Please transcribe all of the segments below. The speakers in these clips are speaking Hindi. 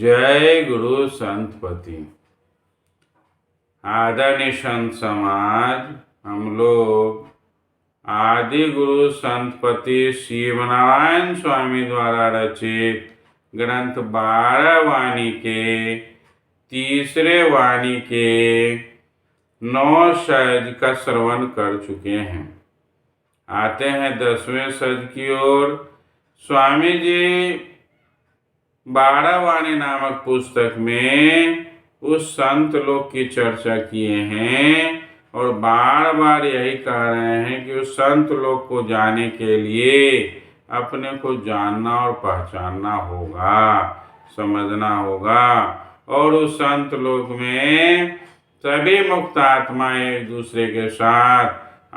जय गुरु संतपति। आदरणीय संत समाज, हम लोग आदि गुरु संतपति शिवनारायण स्वामी द्वारा रचित ग्रंथ 12 वाणी के तीसरे वाणी के 9 सज का श्रवण कर चुके हैं। आते हैं 10वें सज की ओर। स्वामी जी 12 वाणी नामक पुस्तक में उस संत लोग की चर्चा किए हैं और बार बार यही कह रहे हैं कि उस संत लोग को जाने के लिए अपने को जानना और पहचानना होगा, समझना होगा। और उस संत लोक में सभी मुक्त आत्मा एक दूसरे के साथ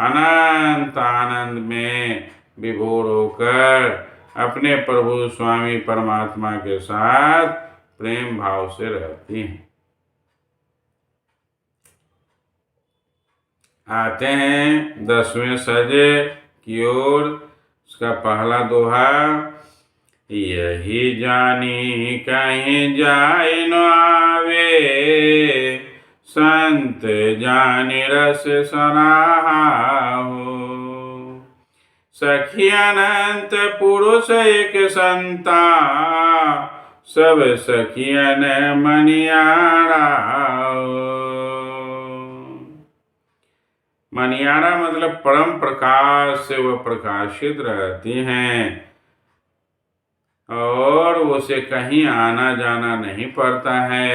अनंत आनंद में विभोर होकर अपने प्रभु स्वामी परमात्मा के साथ प्रेम भाव से रहती हैं। आते हैं 10वें सजे की ओर। उसका पहला दोहा। यही जानी कहीं जाए न आवे, संत जानी रस सराहो। सखी अनंत पुरुष एक संता, सब सखियन मनियारा। मनियारा मतलब परम प्रकाश से वह प्रकाशित रहती हैं और उसे कहीं आना जाना नहीं पड़ता है।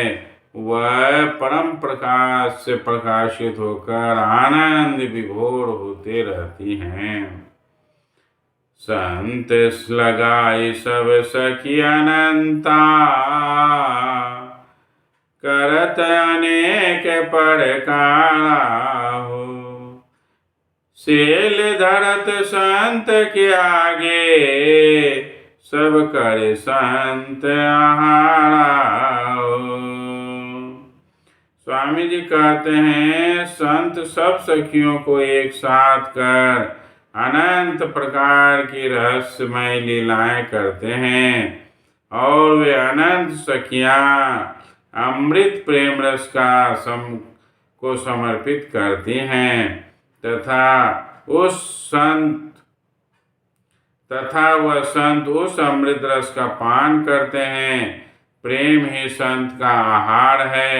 वह परम प्रकाश से प्रकाशित होकर आनंद विभोर होते रहती हैं। संत लगाई सब सखी अनंता, करत अनेक प्रकारा हो। सेल धरत संत के आगे, सब करे संत आहारा हो। स्वामी जी कहते हैं संत सब सखियों को एक साथ कर अनंत प्रकार की रहस्यमय लीलाएं करते हैं और वे अनंत सखियां अमृत प्रेम रस को समर्पित करती हैं तथा वह संत उस अमृत रस का पान करते हैं। प्रेम ही संत का आहार है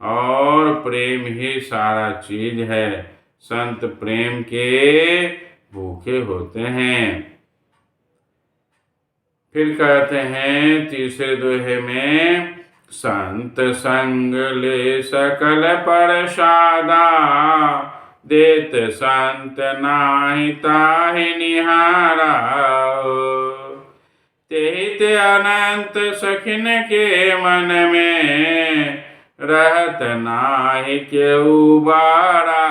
और प्रेम ही सारा चीज है। संत प्रेम के भूखे होते हैं। फिर कहते हैं तीसरे दोहे में, संत संग ले सकल प्रसादा, देत संत नाहि ताहि निहारा। तेहित अनंत सखिन के मन में, रहत नाहि केहू बारा।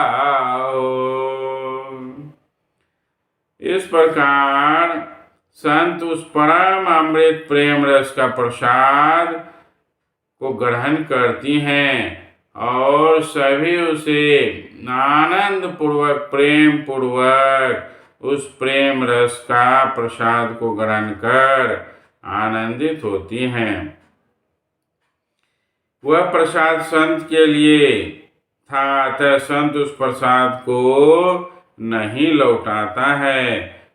इस प्रकार संत उस परम अमृत प्रेम रस का प्रसाद को ग्रहण करती हैं और सभी उसे आनंद पूर्वक प्रेम पूर्वक उस प्रेम रस का प्रसाद को ग्रहण कर आनंदित होती हैं। वह प्रसाद संत के लिए था, अतः संत उस प्रसाद को नहीं लौटाता है।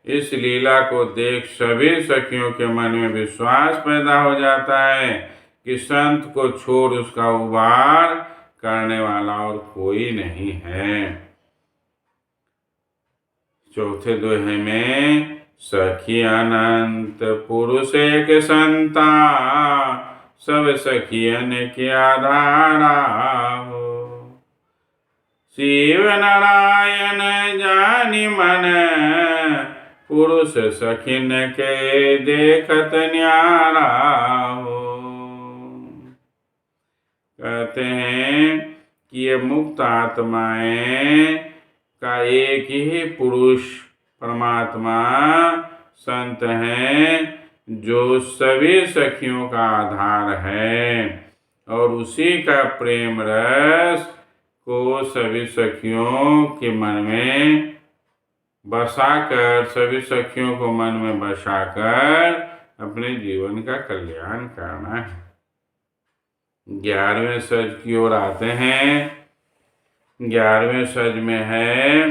इस लीला को देख सभी सखियों के मन में विश्वास पैदा हो जाता है कि संत को छोड़ उसका उबार करने वाला और कोई नहीं है। चौथे दोहे में, सखी अनंत पुरुष एक संता, सब सखियन के आधारा हो। शिव नारायण जानी मन, पुरुष सखिन के देखत न्यारा हो। कहते हैं कि ये मुक्त आत्माएं का एक ही पुरुष परमात्मा संत हैं जो सभी सखियों का आधार है और उसी का प्रेम रस को सभी सखियों के मन में बसाकर, सभी सखियों को मन में बसाकर अपने जीवन का कल्याण करना है। 11वें सज की ओर आते हैं। 11वें सज में है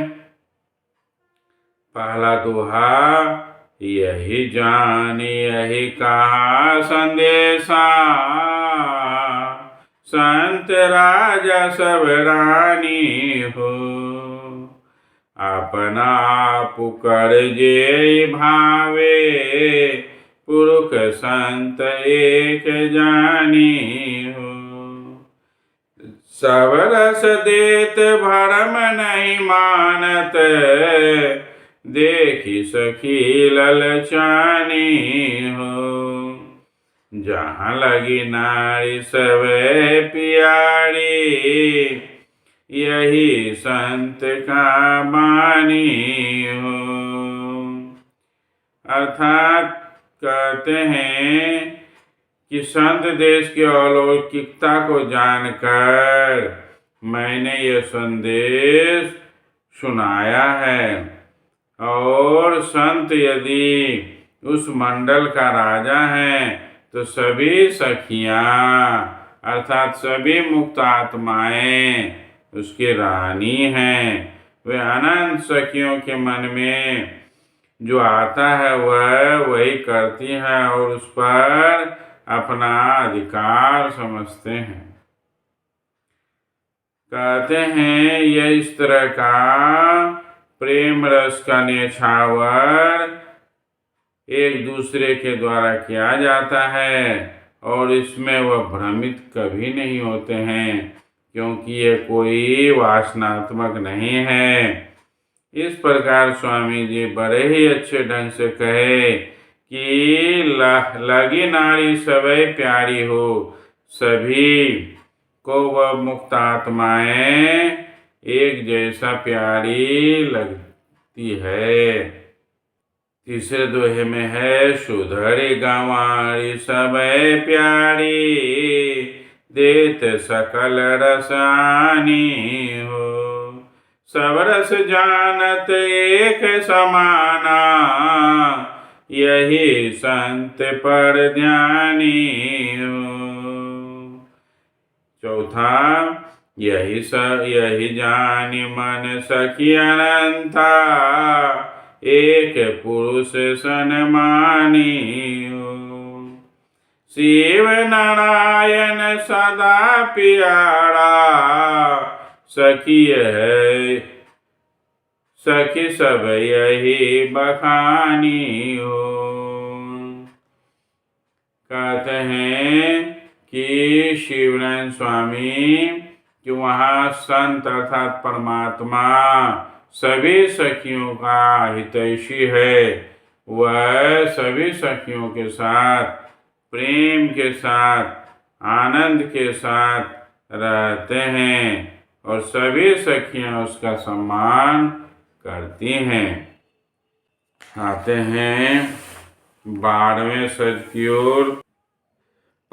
पहला दोहा, यही जान यही कहा संदेशा, संत राजा सब रानी हो, अपना आप कर जे भावे, पुरुष संत एक जानी हो। सब रस देत भरम नहीं मानत, देखी सखी ललचानी हो, जहाँ लगी नारी सब प्यारी, यही संत का बानी हो। अर्थात कहते हैं कि संत देश की अलौकिकता को जानकर मैंने ये संदेश सुनाया है, और संत यदि उस मंडल का राजा है तो सभी सखियां अर्थात सभी मुक्त आत्माएं उसकी रानी हैं। वे अनंत सखियों के मन में जो आता है वह वही करती है और उस पर अपना अधिकार समझते हैं। कहते हैं यह इस तरह का प्रेम रस का न्यौछावर एक दूसरे के द्वारा किया जाता है, और इसमें वह भ्रमित कभी नहीं होते हैं, क्योंकि ये कोई वासनात्मक नहीं है। इस प्रकार स्वामी जी बड़े ही अच्छे ढंग से कहे कि लगी नारी सबै प्यारी हो, सभी को वह मुक्त आत्माएं एक जैसा प्यारी लगती है। तीसरे दोहे में है, सुधरी गंवारी सबै प्यारी, देत सकल रसानी हो, सब रस जानत एक समाना, यही संत पर ध्यानी हो। चौथा, यही जानी मन सखी अनंता, एक पुरुष सनमानी हो, शिव नारायण सदा प्यारा, सखी है सखी सब यही बखानी हो। कहते हैं कि शिवनारायण स्वामी कि वहाँ संत अर्थात परमात्मा सभी सखियों का हितैषी है। वह सभी सखियों के साथ प्रेम के साथ आनंद के साथ रहते हैं, और सभी सखियां उसका सम्मान करती हैं। आते हैं 12वें सज की ओर।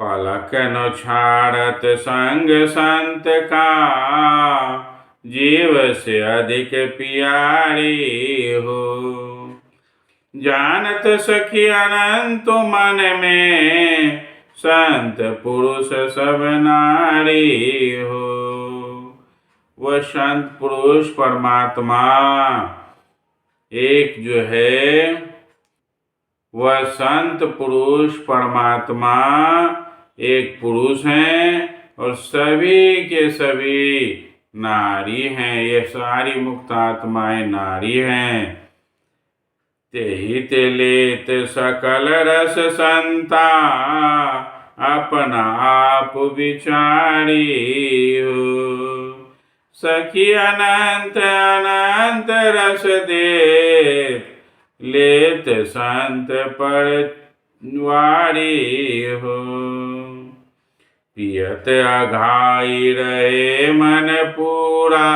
पलक न छाड़त संग संत का, जीव से अधिक प्यारी हो, जानत सखी अनंत मन में, संत पुरुष सब नारी हो। वह संत पुरुष परमात्मा एक जो है, वह संत पुरुष परमात्मा एक पुरुष हैं और सभी के सभी नारी हैं। ये सारी मुक्त आत्माएं नारी हैं। तेहि ते लेत सकल रस संता, अपना आप विचारी हो, सखी अनंत अनंत रस दे, लेत संत पर वारी हो, पियत अघाई रहे मन पूरा,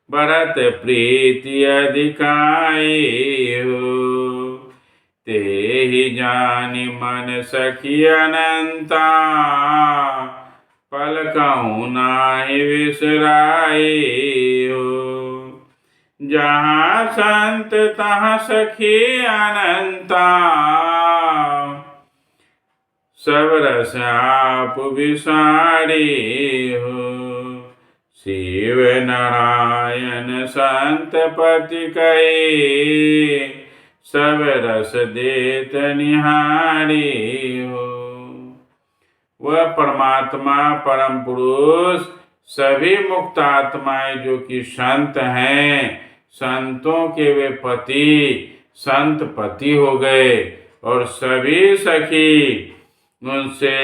बरत प्रीति अधिकाई हो, तेहि जानि मन सखी अनंता, पलकहु नाहि बिसराई हो, जहाँ संत तहाँ सखी अनंता, सब रस आप विसारे हो। शिव नारायण संत पति कहे, सब रस देत निहारे हो। वह परमात्मा परम पुरुष सभी मुक्त आत्माएं जो कि संत हैं, संतों के वे पति संत पति हो गए और सभी सखी उनसे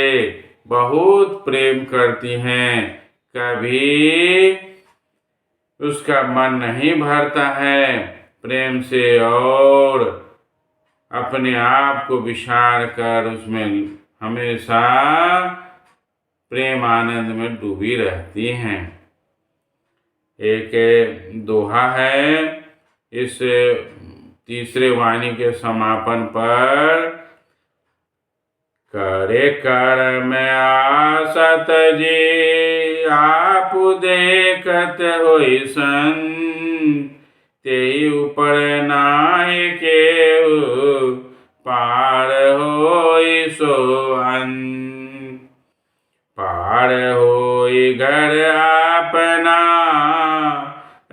बहुत प्रेम करती हैं। कभी उसका मन नहीं भरता है प्रेम से और अपने आप को विसार कर उसमें हमेशा प्रेम आनंद में डूबी रहती हैं। एक दोहा है इस तीसरे वाणी के समापन पर, करे कर्म आसत जी आप देखत होई सन, तेई ऊपर नाहि केहू पार होई सोहन। पार होई घर आपना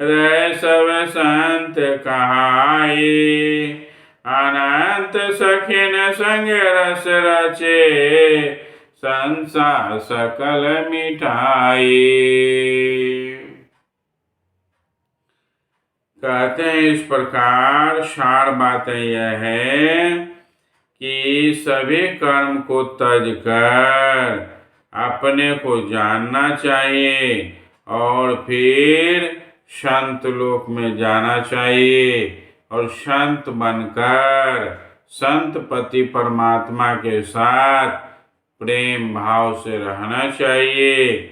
रह सब संत कहाई, अनंत सखिन संग रस रचे संसार सकल मिठाई। कहते हैं इस प्रकार सार बातें यह है कि सभी कर्म को त्यज कर अपने को जानना चाहिए और फिर संत लोक में जाना चाहिए और संत बनकर संत पति परमात्मा के साथ प्रेम भाव से रहना चाहिए।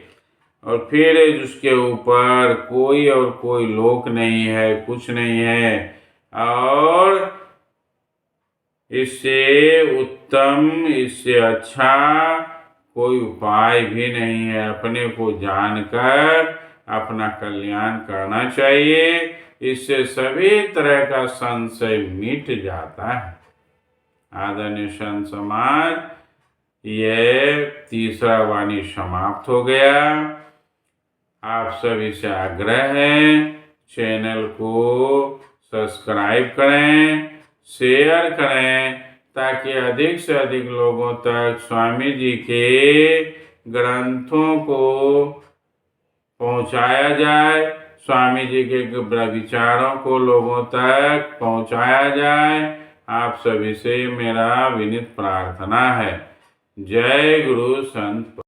और फिर उसके ऊपर कोई और कोई लोक नहीं है, कुछ नहीं है, और इससे उत्तम इससे अच्छा कोई उपाय भी नहीं है। अपने को जानकर अपना कल्याण करना चाहिए, इससे सभी तरह का संशय मिट जाता है। आदरणीय संत समाज, यह तीसरा वाणी समाप्त हो गया। आप सभी से आग्रह है चैनल को सब्सक्राइब करें, शेयर करें, ताकि अधिक से अधिक लोगों तक स्वामी जी के ग्रंथों को पहुंचाया जाए, स्वामी जी के विचारों को लोगों तक पहुंचाया जाए। आप सभी से मेरा विनीत प्रार्थना है। जय गुरु संत।